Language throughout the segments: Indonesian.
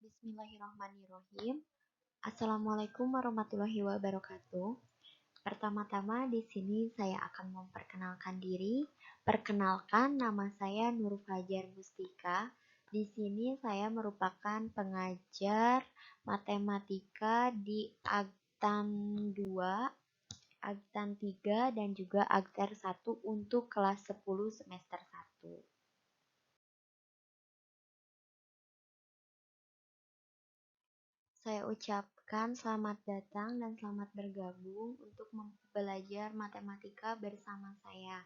Bismillahirrahmanirrahim. Assalamualaikum warahmatullahi wabarakatuh. Pertama-tama di sini saya akan memperkenalkan diri. Perkenalkan, nama saya Nur Fajar Mustika. Di sini saya merupakan pengajar matematika di Agtan 2, Agtan 3 dan juga Agtar 1 untuk kelas 10 semester 1. Saya ucapkan selamat datang dan selamat bergabung untuk belajar matematika bersama saya.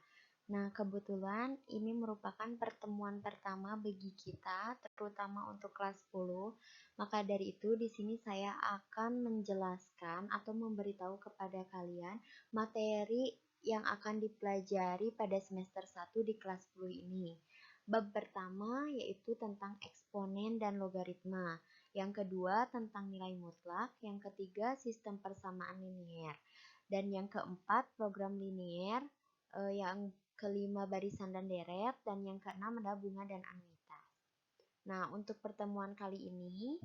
Nah, kebetulan ini merupakan pertemuan pertama bagi kita, terutama untuk kelas 10. Maka dari itu, di sini saya akan menjelaskan atau memberitahu kepada kalian materi yang akan dipelajari pada semester 1 di kelas 10 ini. Bab pertama yaitu tentang eksponen dan logaritma. Yang kedua tentang nilai mutlak, yang ketiga sistem persamaan linier, dan yang keempat program linier, yang kelima barisan dan deret, dan yang keenam adalah bunga dan anuitas. Nah, untuk pertemuan kali ini,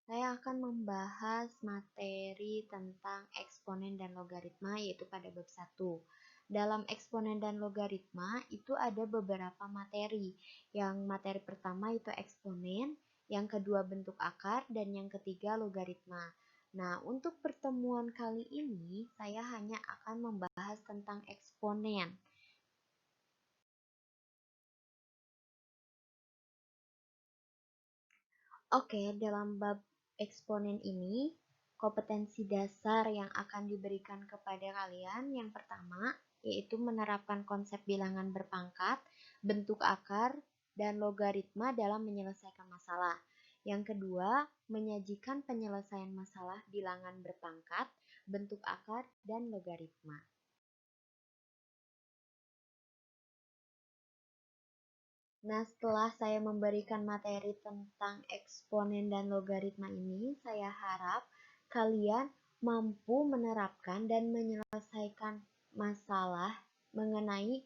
saya akan membahas materi tentang eksponen dan logaritma, yaitu pada bab 1. Dalam eksponen dan logaritma itu ada beberapa materi. Yang materi pertama itu eksponen, yang kedua bentuk akar, dan yang ketiga logaritma. Nah, untuk pertemuan kali ini saya hanya akan membahas tentang eksponen. Oke, dalam bab eksponen ini, kompetensi dasar yang akan diberikan kepada kalian yang pertama, yaitu menerapkan konsep bilangan berpangkat, bentuk akar, dan logaritma dalam menyelesaikan masalah. Yang kedua, menyajikan penyelesaian masalah bilangan berpangkat, bentuk akar, dan logaritma. Nah, setelah saya memberikan materi tentang eksponen dan logaritma ini, saya harap kalian mampu menerapkan dan menyelesaikan masalah mengenai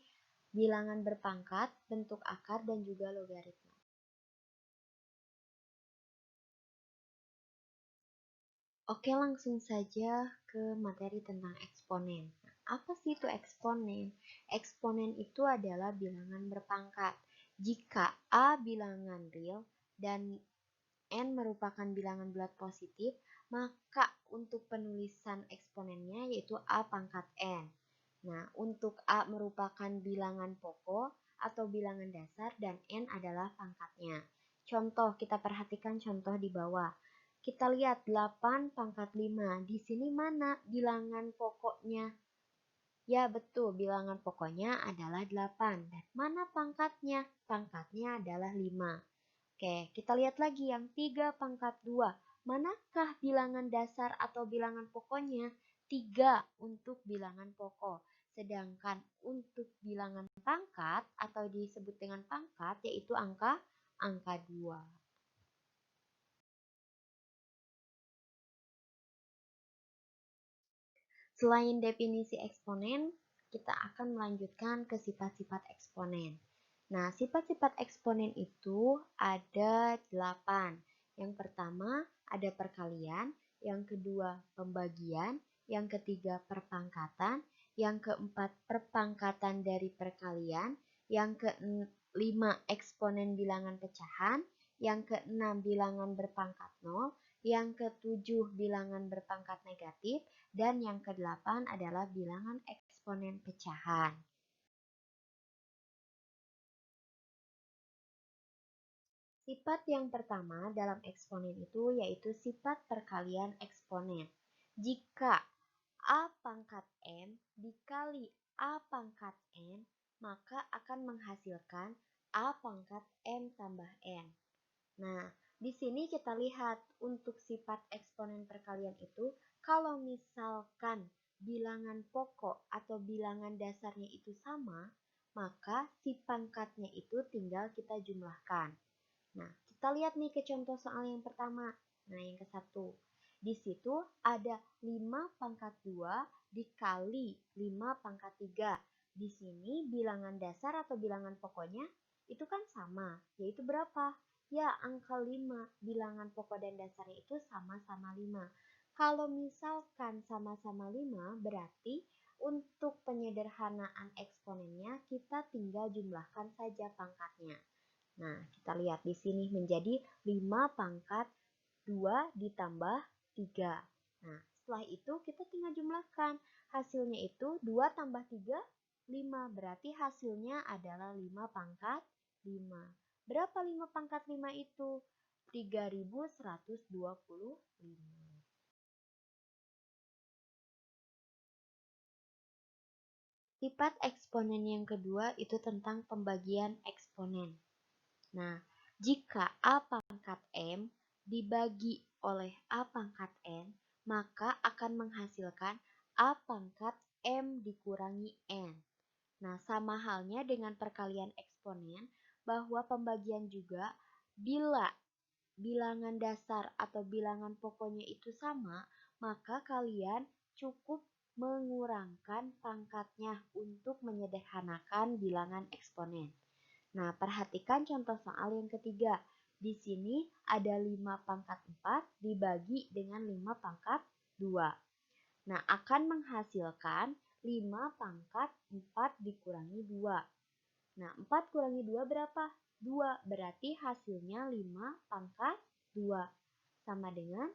bilangan berpangkat, bentuk akar, dan juga logaritma. Oke, langsung saja ke materi tentang eksponen. Nah, apa sih itu eksponen? Eksponen itu adalah bilangan berpangkat. Jika A bilangan real dan N merupakan bilangan bulat positif, maka untuk penulisan eksponennya yaitu A pangkat N. Nah, untuk A merupakan bilangan pokok atau bilangan dasar dan N adalah pangkatnya. Contoh, kita perhatikan contoh di bawah. Kita lihat 8 pangkat 5. Di sini mana bilangan pokoknya? Ya, betul. Bilangan pokoknya adalah 8. Dan mana pangkatnya? Pangkatnya adalah 5. Oke, kita lihat lagi yang 3 pangkat 2. Manakah bilangan dasar atau bilangan pokoknya? 3 untuk bilangan pokok. Sedangkan untuk bilangan pangkat atau disebut dengan pangkat yaitu angka 2. Selain definisi eksponen, kita akan melanjutkan ke sifat-sifat eksponen. Nah, sifat-sifat eksponen itu ada 8. Yang pertama ada perkalian, yang kedua pembagian, yang ketiga perpangkatan, yang keempat perpangkatan dari perkalian, yang kelima eksponen bilangan pecahan, yang keenam bilangan berpangkat 0, yang ketujuh bilangan berpangkat negatif, dan yang kedelapan adalah bilangan eksponen pecahan. Sifat yang pertama dalam eksponen itu yaitu sifat perkalian eksponen. Jika A pangkat N dikali A pangkat N, maka akan menghasilkan A pangkat N tambah N. Nah, di sini kita lihat untuk sifat eksponen perkalian itu, kalau misalkan bilangan pokok atau bilangan dasarnya itu sama, maka si pangkatnya itu tinggal kita jumlahkan. Nah, kita lihat nih ke contoh soal yang pertama. Nah, yang ke satu. Di situ ada 5 pangkat 2 dikali 5 pangkat 3. di sini bilangan dasar atau bilangan pokoknya itu kan sama, yaitu berapa? Ya, angka 5. Bilangan pokok dan dasarnya itu sama-sama 5. Kalau misalkan sama-sama 5, berarti untuk penyederhanaan eksponennya kita tinggal jumlahkan saja pangkatnya. Nah, kita lihat di sini menjadi 5 pangkat 2 ditambah 3. Nah, setelah itu kita tinggal jumlahkan. Hasilnya itu 2 tambah 3, 5. Berarti hasilnya adalah 5 pangkat 5. Berapa 5 pangkat 5 itu? 3125. Sifat eksponen yang kedua itu tentang pembagian eksponen. Nah, jika A pangkat M dibagi oleh A pangkat N, maka akan menghasilkan A pangkat M dikurangi N. Nah, sama halnya dengan perkalian eksponen, bahwa pembagian juga bila bilangan dasar atau bilangan pokoknya itu sama, maka kalian cukup mengurangkan pangkatnya untuk menyederhanakan bilangan eksponen. Nah, perhatikan contoh soal yang ketiga. Di sini ada 5 pangkat 4 dibagi dengan 5 pangkat 2. Nah, akan menghasilkan 5 pangkat 4 dikurangi 2. Nah, 4 kurangi 2 berapa? 2. Berarti hasilnya 5 pangkat 2. Sama dengan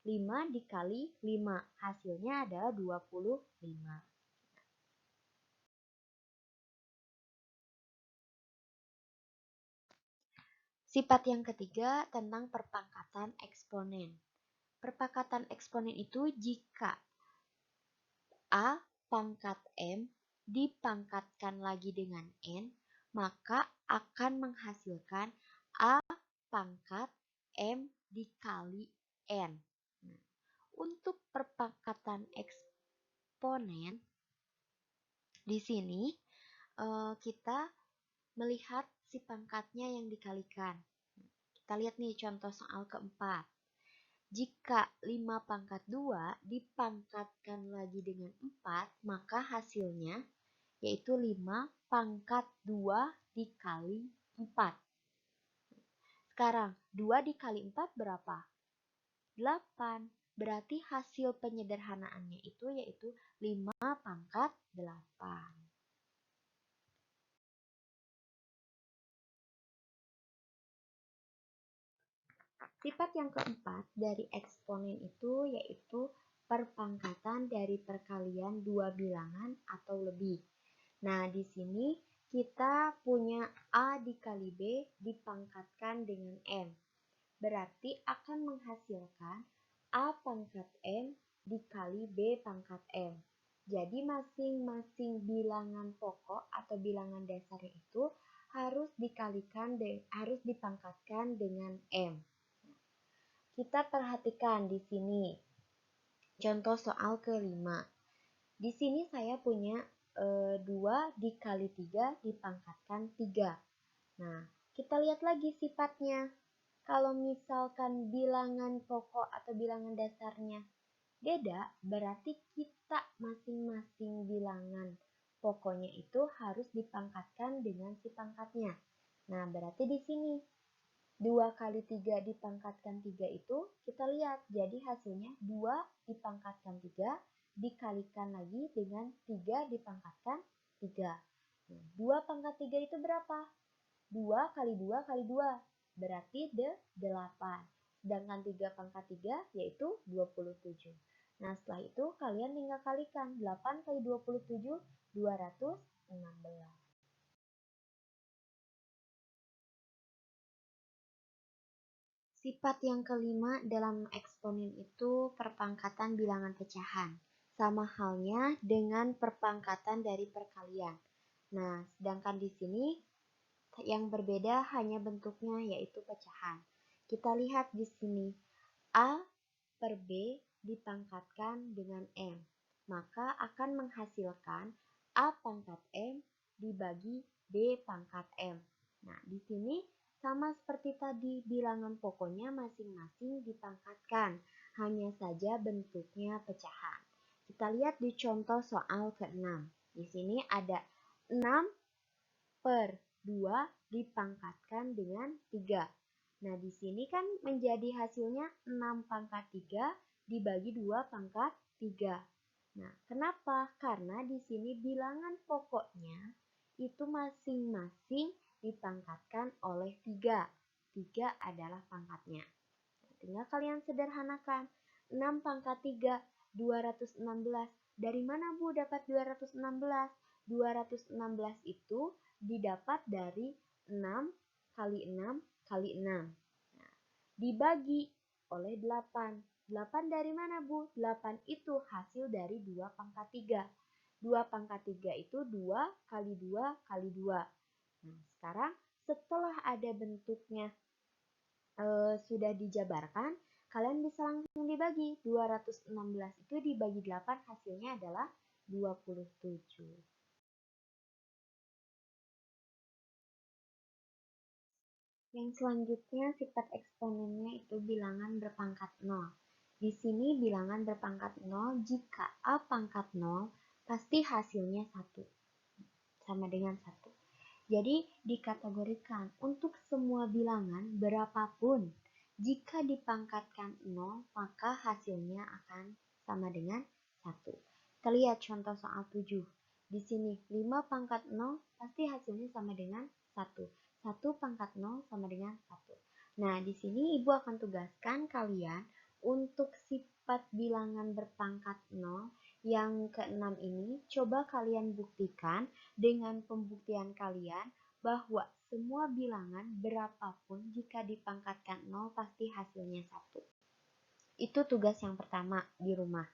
5 dikali 5. Hasilnya adalah 25. Sifat yang ketiga tentang perpangkatan eksponen. Perpangkatan eksponen itu jika A pangkat M dipangkatkan lagi dengan N, maka akan menghasilkan A pangkat M dikali N. Nah, untuk perpangkatan eksponen, di sini kita melihat si pangkatnya yang dikalikan. Kita lihat nih contoh soal keempat. Jika 5 pangkat 2 dipangkatkan lagi dengan 4, maka hasilnya yaitu 5 pangkat 2 dikali 4. Sekarang 2 dikali 4 berapa? 8. Berarti hasil penyederhanaannya itu yaitu 5 pangkat 8. Sifat yang keempat dari eksponen itu yaitu perpangkatan dari perkalian dua bilangan atau lebih. Nah, di sini kita punya A dikali B dipangkatkan dengan M. Berarti akan menghasilkan A pangkat M dikali B pangkat M. Jadi masing-masing bilangan pokok atau bilangan dasarnya itu harus dipangkatkan dengan M. Kita perhatikan di sini contoh soal kelima. Di sini saya punya 2 dikali 3 dipangkatkan 3. Nah, kita lihat lagi sifatnya. Kalau misalkan bilangan pokok atau bilangan dasarnya beda, berarti kita masing-masing bilangan pokoknya itu harus dipangkatkan dengan si pangkatnya. Nah, berarti di sini 2 kali 3 dipangkatkan 3 itu kita lihat. Jadi hasilnya 2 dipangkatkan 3 dikalikan lagi dengan 3 dipangkatkan 3. Nah, 2 pangkat 3 itu berapa? 2 kali 2 kali 2. Berarti 8. Sedangkan 3 pangkat 3 yaitu 27. Nah, setelah itu kalian tinggal kalikan. 8 kali 27, 216. Sifat yang kelima dalam eksponen itu perpangkatan bilangan pecahan. Sama halnya dengan perpangkatan dari perkalian. Nah, sedangkan di sini yang berbeda hanya bentuknya yaitu pecahan. Kita lihat di sini A per B dipangkatkan dengan M. Maka akan menghasilkan A pangkat M dibagi B pangkat M. Nah, di sini sama seperti tadi, bilangan pokoknya masing-masing dipangkatkan, hanya saja bentuknya pecahan. Kita lihat di contoh soal ke-6. Di sini ada 6 per 2 dipangkatkan dengan 3. Nah, di sini kan menjadi hasilnya 6 pangkat 3 dibagi 2 pangkat 3. Nah, kenapa? Karena di sini bilangan pokoknya itu masing-masing dipangkatkan oleh 3. 3 adalah pangkatnya. Nah, tinggal kalian sederhanakan. 6 pangkat 3, 216. Dari mana Bu dapat 216? 216 itu didapat dari 6 kali 6 kali 6. Nah, dibagi oleh 8. 8 dari mana Bu? 8 itu hasil dari 2 pangkat 3. 2 pangkat 3 itu 2 kali 2 kali 2. Nah, sekarang setelah ada bentuknya sudah dijabarkan, kalian bisa langsung dibagi. 216 itu dibagi 8 hasilnya adalah 27. Yang selanjutnya sifat eksponennya itu bilangan berpangkat 0. Di sini bilangan berpangkat 0 jika A pangkat 0 pasti hasilnya 1 sama dengan 1. Jadi dikategorikan untuk semua bilangan berapapun jika dipangkatkan 0 maka hasilnya akan sama dengan 1. Kita lihat contoh soal 7. Di sini 5 pangkat 0 pasti hasilnya sama dengan 1. 1 pangkat 0 sama dengan 1. Nah, di sini Ibu akan tugaskan kalian untuk sifat bilangan berpangkat 0 yang ke-6 ini, coba kalian buktikan dengan pembuktian kalian bahwa semua bilangan berapapun jika dipangkatkan 0 pasti hasilnya 1. Itu tugas yang pertama di rumah.